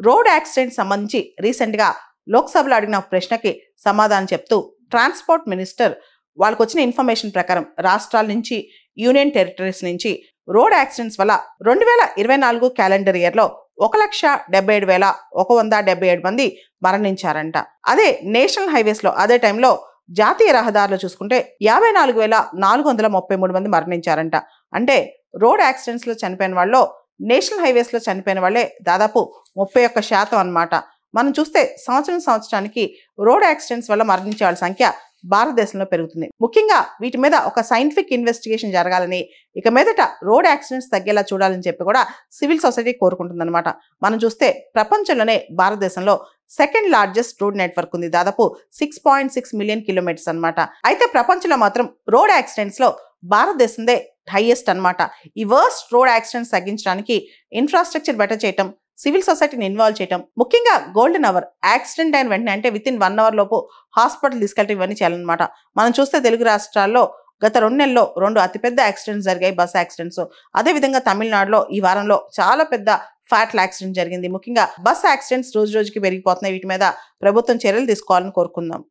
Road accident సంబంధించి రీసెంట్గా లోక్సభలో అడిగిన ప్రశ్నకి సమాధానం చెప్తూ ట్రాన్స్పోర్ట్ మినిస్టర్ వాళ్ళకు వచ్చిన ఇన్ఫర్మేషన్ ప్రకారం రాష్ట్రాల నుంచి యూనియన్ టెరిటరీస్ నుంచి రోడ్ యాక్సిడెంట్స్ వల్ల 2024 క్యాలెండర్ ఇయర్లో 1,77,177 మంది మరణించారంట. అదే నేషనల్ హైవేస్లో అదే టైంలో జాతీయ రహదారులు చూసుకుంటే 54,433 మంది మరణించారంట. అంటే రోడ్ యాక్సిడెంట్స్లో చనిపోయిన వాళ్ళు నేషనల్ హైవేస్లో చనిపోయిన వాళ్ళే దాదాపు 31% అన్నమాట. మనం చూస్తే సంవత్సరానికి రోడ్ యాక్సిడెంట్స్ వల్ల మరణించే వాళ్ళ సంఖ్య భారతదేశంలో పెరుగుతుంది. ముఖ్యంగా వీటి మీద ఒక సైంటిఫిక్ ఇన్వెస్టిగేషన్ జరగాలని, ఇక మీదట రోడ్ యాక్సిడెంట్స్ తగ్గేలా చూడాలని చెప్పి కూడా సివిల్ సొసైటీ కోరుకుంటుందన్నమాట. మనం చూస్తే ప్రపంచంలోనే భారతదేశంలో సెకండ్ లార్జెస్ట్ రోడ్ నెట్వర్క్ ఉంది. దాదాపు 6.6 మిలియన్ కిలోమీటర్స్ అన్నమాట. అయితే ప్రపంచంలో మాత్రం రోడ్ యాక్సిడెంట్స్ లో భారతదేశందే హైయెస్ట్ అన్నమాట. ఈ వర్స్ట్ రోడ్ యాక్సిడెంట్స్ తగ్గించడానికి ఇన్ఫ్రాస్ట్రక్చర్ బెటర్ చేయటం, సివిల్ సొసైటీని ఇన్వాల్వ్ చేయటం, ముఖ్యంగా గోల్డెన్ అవర్ యాక్సిడెంట్ అయిన వెంటనే అంటే వితిన్ 1 అవర్ లోపు హాస్పిటల్ తీసుకెళ్ళటం ఇవన్నీ చేయాలన్నమాట. మనం చూస్తే తెలుగు రాష్ట్రాల్లో గత 2 నెలల్లో 2 అతిపెద్ద యాక్సిడెంట్స్ జరిగాయి, బస్ యాక్సిడెంట్స్. అదేవిధంగా తమిళనాడులో ఈ వారంలో చాలా పెద్ద ఫ్యాటల్ యాక్సిడెంట్ జరిగింది. ముఖ్యంగా బస్ యాక్సిడెంట్స్ రోజు రోజుకి పెరిగిపోతున్నాయి. వీటి మీద ప్రభుత్వం చర్యలు తీసుకోవాలని కోరుకుందాం.